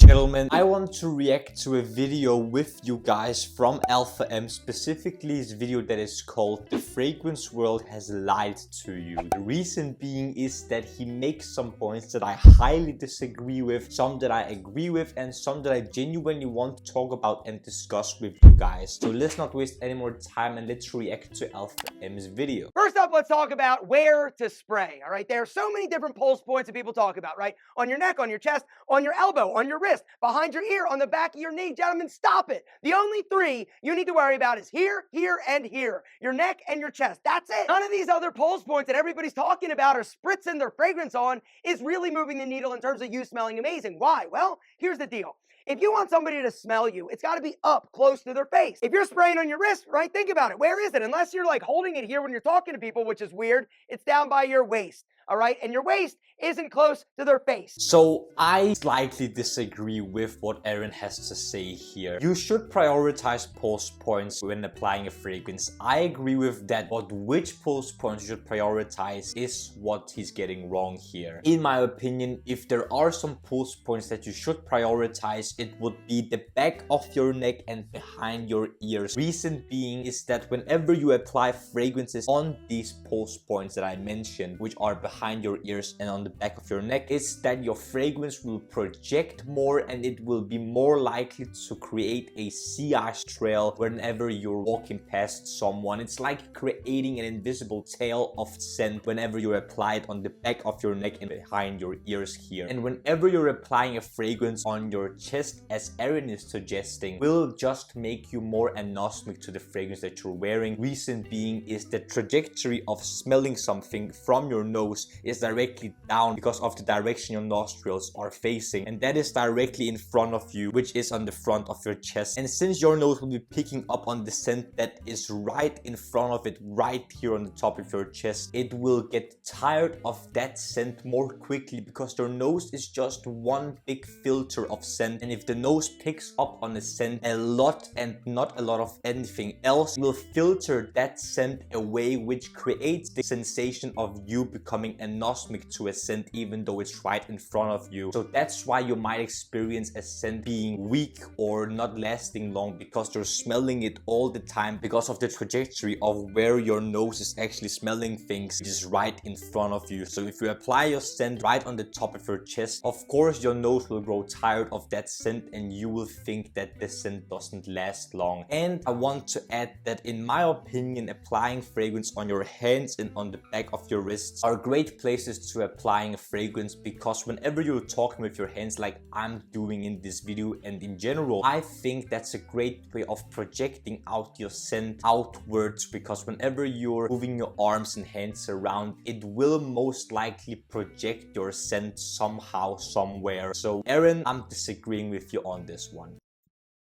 gentlemen, I want to react to a video with you guys from Alpha M, specifically his video that is called "The Fragrance World Has Lied to You." The reason being is that he makes some points that I highly disagree with, some that I agree with, and some that I genuinely want to talk about and discuss with you guys. So let's not waste any more time and let's react to Alpha M's video. First up, let's talk about where to spray, all right? There are so many different pulse points that people talk about, right? On your neck, on your chest, on your elbow, on your wrist, behind your ear, on the back of your knee. Gentlemen, stop it. The only three you need to worry about is here, here, and here. Your neck and your chest. That's it. None of these other pulse points that everybody's talking about or spritzing their fragrance on is really moving the needle in terms of you smelling amazing. Why? Well, here's the deal. If you want somebody to smell you, it's got to be up close to their face. If you're spraying on your wrist, right, think about it. Where is it? Unless you're like holding it here when you're talking to people, which is weird, it's down by your waist. All right, and your waist isn't close to their face. So I slightly disagree with what Aaron has to say here. You should prioritize pulse points when applying a fragrance. I agree with that, but which pulse points you should prioritize is what he's getting wrong here. In my opinion, if there are some pulse points that you should prioritize, it would be the back of your neck and behind your ears. Reason being is that whenever you apply fragrances on these pulse points that I mentioned, which are behind your ears and on the back of your neck, is that your fragrance will project more and it will be more likely to create a sillage trail whenever you're walking past someone. It's like creating an invisible tail of scent whenever you apply it on the back of your neck and behind your ears here. And whenever you're applying a fragrance on your chest, as Aaron is suggesting, will just make you more anosmic to the fragrance that you're wearing. Reason being is the trajectory of smelling something from your nose is directly down because of the direction your nostrils are facing, and that is directly in front of you, which is on the front of your chest. And since your nose will be picking up on the scent that is right in front of it, right here on the top of your chest, it will get tired of that scent more quickly because your nose is just one big filter of scent, and if the nose picks up on a scent a lot and not a lot of anything else, will filter that scent away, which creates the sensation of you becoming anosmic to a scent even though it's right in front of you. So that's why you might experience a scent being weak or not lasting long, because you're smelling it all the time because of the trajectory of where your nose is actually smelling things, which is right in front of you. So if you apply your scent right on the top of your chest, of course your nose will grow tired of that scent and you will think that the scent doesn't last long. And I want to add that in my opinion, applying fragrance on your hands and on the back of your wrists are great places to applying a fragrance, because whenever you're talking with your hands like I'm doing in this video and in general, I think that's a great way of projecting out your scent outwards, because whenever you're moving your arms and hands around, it will most likely project your scent somehow, somewhere. So Aaron, I'm disagreeing with you on this one.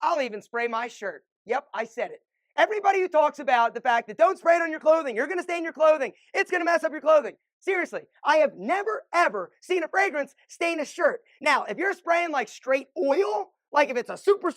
I'll even spray my shirt. Yep, I said it. Everybody who talks about the fact that don't spray it on your clothing, you're going to stain your clothing, it's going to mess up your clothing. Seriously, I have never ever seen a fragrance stain a shirt. Now, if you're spraying like straight oil, like if it's a super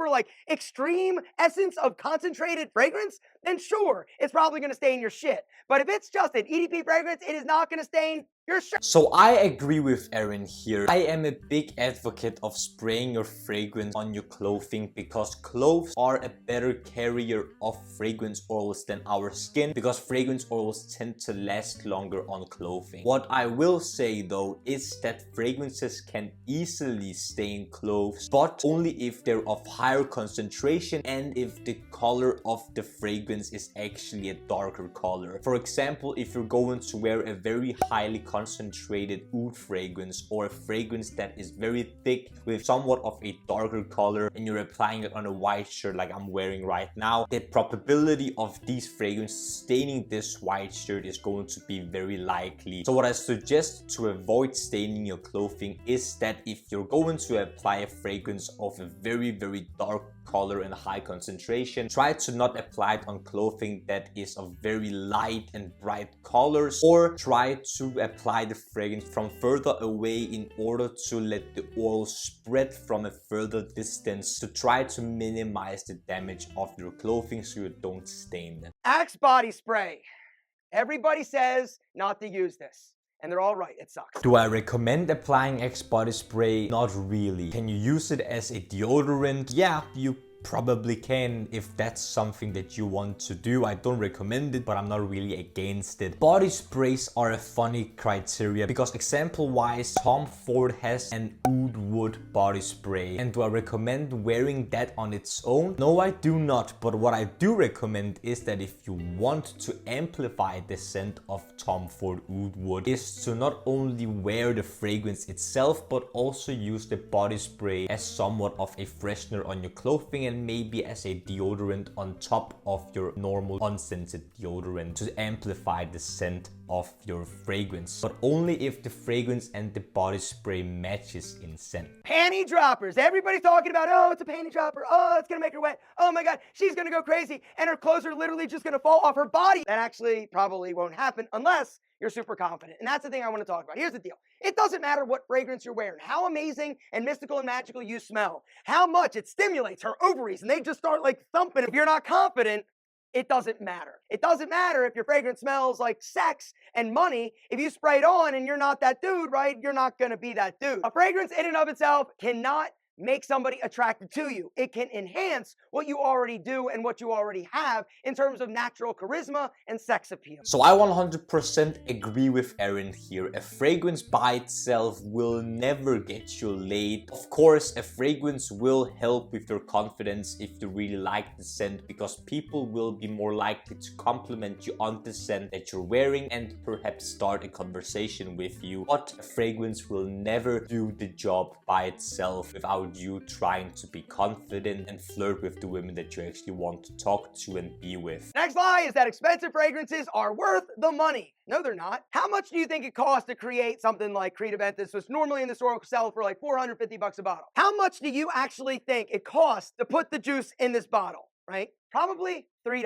like extreme essence of concentrated fragrance, then sure, it's probably going to stain your shit. But if it's just an EDP fragrance, it is not going to stain your shirt. So I agree with Aaron here. I am a big advocate of spraying your fragrance on your clothing, because clothes are a better carrier of fragrance oils than our skin, because fragrance oils tend to last longer on clothing. What I will say though is that fragrances can easily stain clothes, but only if they're of higher concentration and if the color of the fragrance is actually a darker color. For example, if you're going to wear a very highly concentrated oud fragrance, or a fragrance that is very thick with somewhat of a darker color, and you're applying it on a white shirt like I'm wearing right now, the probability of these fragrances staining this white shirt is going to be very likely. So what I suggest to avoid staining your clothing is that if you're going to apply a fragrance of a very dark color and high concentration, try to not apply it on clothing that is of very light and bright colors, or try to apply the fragrance from further away in order to let the oil spread from a further distance, to try to minimize the damage of your clothing so you don't stain them. Axe body spray. Everybody says not to use this. and they're all right. It sucks. Do I recommend applying Axe body spray? Not really. Can you use it as a deodorant? Yeah, you probably can if that's something that you want to do. I don't recommend it, but I'm not really against it. Body sprays are a funny criteria because example wise, Tom Ford has an oud wood body spray. And do I recommend wearing that on its own? No, I do not. But what I do recommend is that if you want to amplify the scent of Tom Ford oud wood, is to not only wear the fragrance itself, but also use the body spray as somewhat of a freshener on your clothing and maybe as a deodorant on top of your normal unscented deodorant to amplify the scent of your fragrance, but only if the fragrance and the body spray matches in scent. Panty droppers. Everybody's talking about, oh, it's a panty dropper. Oh, it's gonna make her wet. Oh my God, she's gonna go crazy and her clothes are literally just gonna fall off her body. That actually probably won't happen unless you're super confident. And that's the thing I want to talk about. Here's the deal. It doesn't matter what fragrance you're wearing, how amazing and mystical and magical you smell, how much it stimulates her ovaries and they just start like thumping. If you're not confident, it doesn't matter. It doesn't matter if your fragrance smells like sex and money. If you spray it on and you're not that dude, right? You're not gonna be that dude. A fragrance in and of itself cannot make somebody attracted to you. It can enhance what you already do and what you already have in terms of natural charisma and sex appeal. So I 100% agree with Aaron here. A fragrance by itself will never get you laid. Of course, a fragrance will help with your confidence if you really like the scent, because people will be more likely to compliment you on the scent that you're wearing and perhaps start a conversation with you. But a fragrance will never do the job by itself without you trying to be confident and flirt with the women that you actually want to talk to and be with. Next lie is that expensive fragrances are worth the money. No, they're not. How much do you think it costs to create something like Creed Aventus, which normally in the store will sell for like 450 bucks a bottle? How much do you actually think it costs to put the juice in this bottle, right? Probably $3,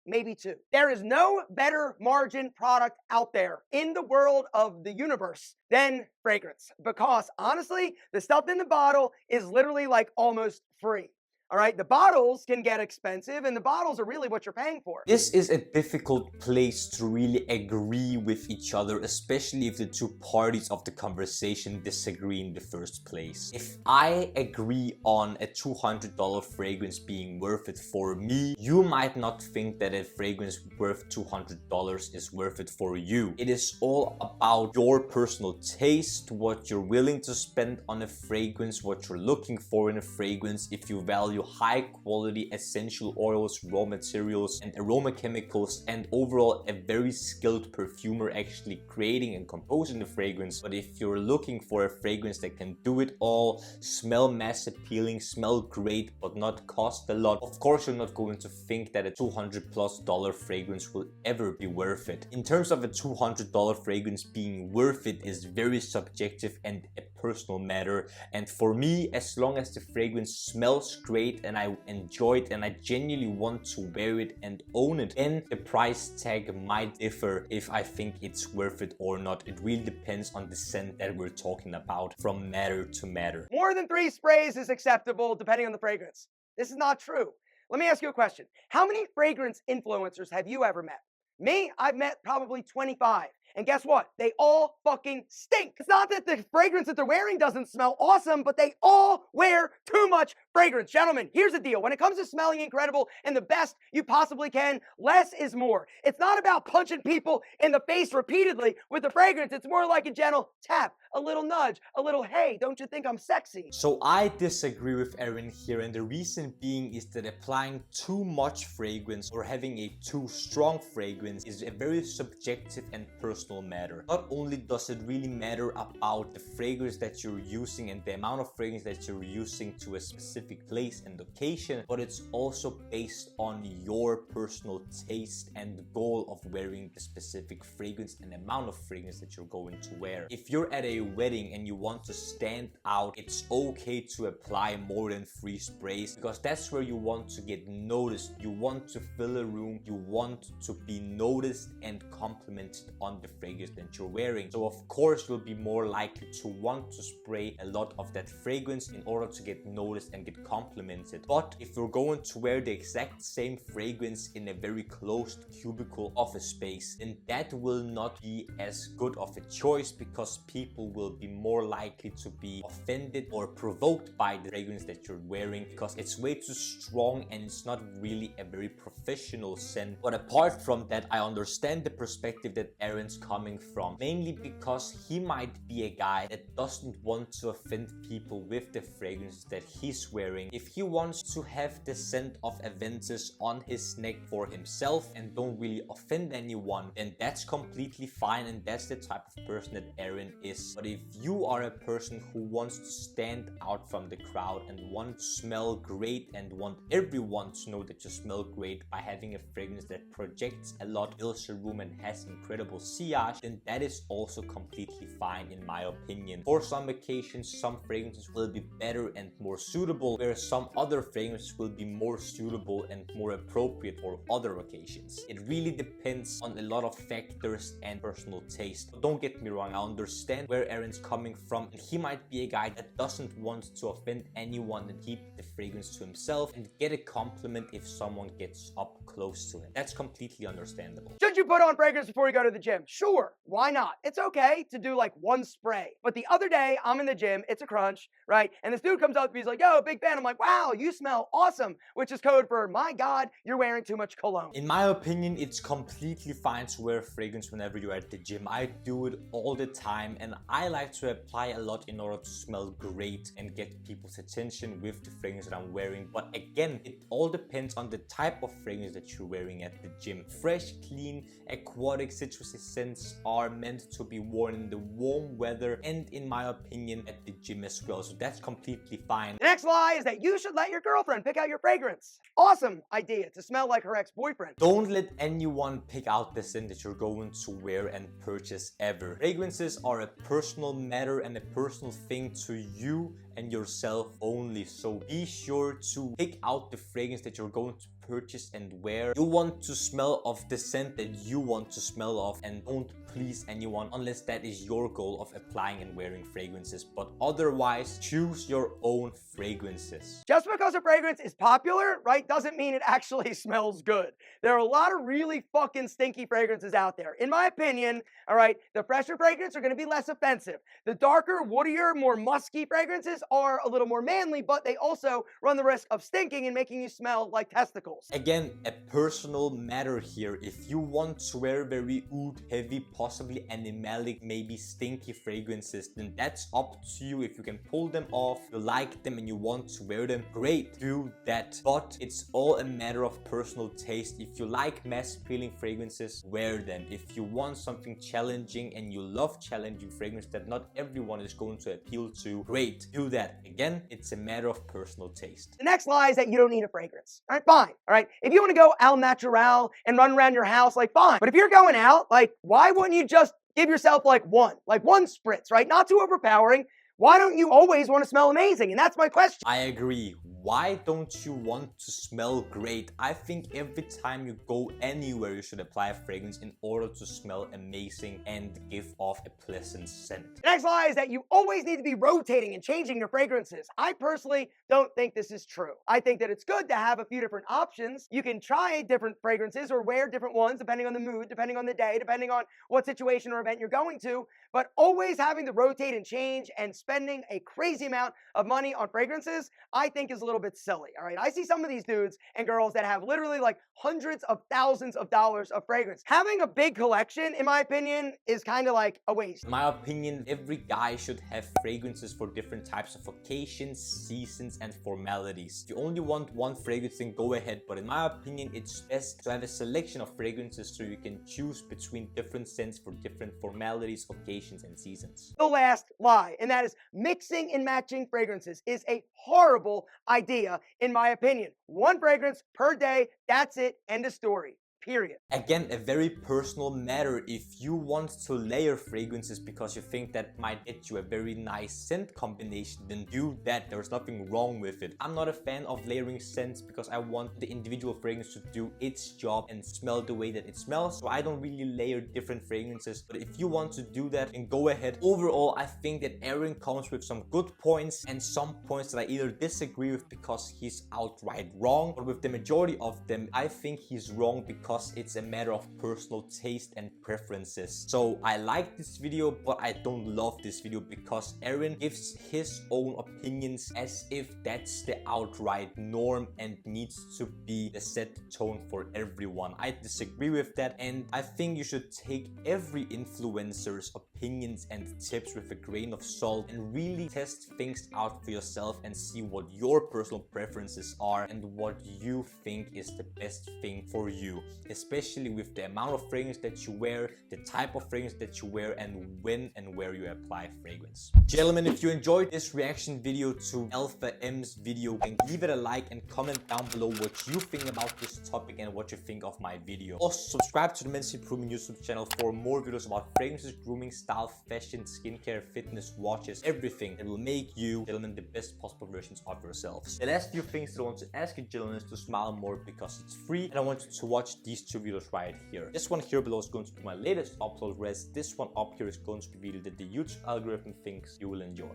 maybe $2. There is no better margin product out there in the world of the universe than fragrance, because honestly, the stuff in the bottle is literally like almost free. All right, the bottles can get expensive and the bottles are really what you're paying for. This is a difficult place to really agree with each other, especially if the two parties of the conversation disagree in the first place. If I agree on a $200 fragrance being worth it for me, you might not think that a fragrance worth $200 is worth it for you. It is all about your personal taste, what you're willing to spend on a fragrance, what you're looking for in a fragrance, if you value high quality essential oils, raw materials and aroma chemicals, and overall a very skilled perfumer actually creating and composing the fragrance. But if you're looking for a fragrance that can do it all, smell mass appealing, smell great but not cost a lot, of course you're not going to think that a $200+ fragrance will ever be worth it. In terms of a $200 fragrance being worth it is very subjective and a personal matter, and for me, as long as the fragrance smells great and I enjoy it and I genuinely want to wear it and own it, then the price tag might differ if I think it's worth it or not. It really depends on the scent that we're talking about from matter to matter. More than 3 sprays is acceptable depending on the fragrance. This is not true. Let me ask you a question. How many fragrance influencers have you ever met? Me, I've met probably 25. And guess what? They all fucking stink. It's not that the fragrance that they're wearing doesn't smell awesome, but they all wear too much fragrance. Gentlemen, here's the deal. When it comes to smelling incredible and the best you possibly can, less is more. It's not about punching people in the face repeatedly with the fragrance. It's more like a gentle tap, a little nudge, a little, hey, don't you think I'm sexy? So I disagree with Aaron here, and the reason being is that applying too much fragrance or having a too strong fragrance is a very subjective and personal matter. Not only does it really matter about the fragrance that you're using and the amount of fragrance that you're using to a specific place and location, but it's also based on your personal taste and the goal of wearing the specific fragrance and amount of fragrance that you're going to wear. If you're at a wedding and you want to stand out, it's okay to apply more than 3 sprays, because that's where you want to get noticed. You want to fill a room, you want to be noticed and complimented on the fragrance that you're wearing. So of course you'll be more likely to want to spray a lot of that fragrance in order to get noticed and get complimented. But if you're going to wear the exact same fragrance in a very closed cubicle office space, then that will not be as good of a choice, because people will be more likely to be offended or provoked by the fragrance that you're wearing, because it's way too strong and it's not really a very professional scent. But apart from that, I understand the perspective that Aaron's coming from, mainly because he might be a guy that doesn't want to offend people with the fragrances that he's wearing. If he wants to have the scent of Aventus on his neck for himself and don't really offend anyone, then that's completely fine, and that's the type of person that Aaron is. But if you are a person who wants to stand out from the crowd and want to smell great and want everyone to know that you smell great by having a fragrance that projects a lot, fills your room, and has incredible sillage, then that is also completely fine in my opinion. For some occasions, some fragrances will be better and more suitable, whereas some other fragrances will be more suitable and more appropriate for other occasions. It really depends on a lot of factors and personal taste. But don't get me wrong, I understand where Aaron's coming from, and he might be a guy that doesn't want to offend anyone and keep the fragrance to himself and get a compliment if someone gets up close to him. That's completely understandable. Should you put on fragrance before you go to the gym? Sure, why not? It's okay to do like one spray. But the other day, I'm in the gym, it's a crunch, right? And this dude comes up to me, he's like, yo, big fan. I'm like, wow, you smell awesome, which is code for, my God, you're wearing too much cologne. In my opinion, it's completely fine to wear fragrance whenever you're at the gym. I do it all the time, and I like to apply a lot in order to smell great and get people's attention with the fragrance that I'm wearing. But again, it all depends on the type of fragrance that you're wearing at the gym. Fresh, clean, aquatic citrusy scents are meant to be worn in the warm weather and, in my opinion, at the gym as well. So that's completely fine. The next lie is that you should let your girlfriend pick out your fragrance. Awesome idea to smell like her ex-boyfriend. Don't let anyone pick out the scent that you're going to wear and purchase ever. Fragrances are a personal matter and a personal thing to you and yourself only. So be sure to pick out the fragrance that you're going to purchase and wear. You want to smell of the scent that you want to smell of, and don't please anyone unless that is your goal of applying and wearing fragrances. But otherwise, choose your own fragrances. Just because a fragrance is popular, right, doesn't mean it actually smells good. There are a lot of really fucking stinky fragrances out there. In my opinion, all right, the fresher fragrances are going to be less offensive. The darker, woodier, more musky fragrances are a little more manly, but they also run the risk of stinking and making you smell like testicles. Again, a personal matter here. If you want to wear very oud heavy, possibly animalic, maybe stinky fragrances, then that's up to you. If you can pull them off, you like them and you want to wear them, great, do that. But it's all a matter of personal taste. If you like mass appealing fragrances, wear them. If you want something challenging and you love challenging fragrances that not everyone is going to appeal to, great, do that. Again, it's a matter of personal taste. The next lie is that you don't need a fragrance. All right, fine. All right, if you want to go al natural and run around your house, like fine. But if you're going out, like why wouldn't you just give yourself like one spritz, right? Not too overpowering. Why don't you always want to smell amazing? And that's my question. I agree. Why don't you want to smell great? I think every time you go anywhere, you should apply a fragrance in order to smell amazing and give off a pleasant scent. The next lie is that you always need to be rotating and changing your fragrances. I personally don't think this is true. I think that it's good to have a few different options. You can try different fragrances or wear different ones depending on the mood, depending on the day, depending on what situation or event you're going to. But always having to rotate and change and spending a crazy amount of money on fragrances, I think is a little bit silly. All right, I see some of these dudes and girls that have literally like hundreds of thousands of dollars of fragrance. Having a big collection, in my opinion, is kind of like a waste. In my opinion, every guy should have fragrances for different types of occasions, seasons, and formalities. If you only want one fragrance, then go ahead. But in my opinion, it's best to have a selection of fragrances so you can choose between different scents for different formalities, occasions, and seasons. The last lie, and that is mixing and matching fragrances is a horrible idea, in my opinion. One fragrance per day, that's it, end of story. period. Again, a very personal matter. If you want to layer fragrances because you think that might get you a very nice scent combination, then do that. There's nothing wrong with it. I'm not a fan of layering scents because I want the individual fragrance to do its job and smell the way that it smells, so I don't really layer different fragrances. But if you want to do that, then go ahead. Overall, I think that Aaron comes with some good points and some points that I either disagree with because he's outright wrong, but with the majority of them, I think he's wrong because it's a matter of personal taste and preferences. So I like this video, but I don't love this video because Aaron gives his own opinions as if that's the outright norm and needs to be the set tone for everyone. I disagree with that, and I think you should take every influencer's opinions and tips with a grain of salt and really test things out for yourself and see what your personal preferences are and what you think is the best thing for you, especially with the amount of fragrance that you wear, the type of fragrance that you wear, and when and where you apply fragrance. Gentlemen, if you enjoyed this reaction video to Alpha M's video, then leave it a like and comment down below what you think about this topic and what you think of my video. Also, subscribe to the Men's Improvement YouTube channel for more videos about fragrances, grooming, style, fashion, skincare, fitness, watches, everything that will make you, gentlemen, the best possible versions of yourselves. The last few things that I want to ask you, gentlemen, is to smile more because it's free, and I want you to watch these two videos right here. This one here below is going to be my latest upload, whereas this one up here is going to reveal that the YouTube algorithm thinks you will enjoy.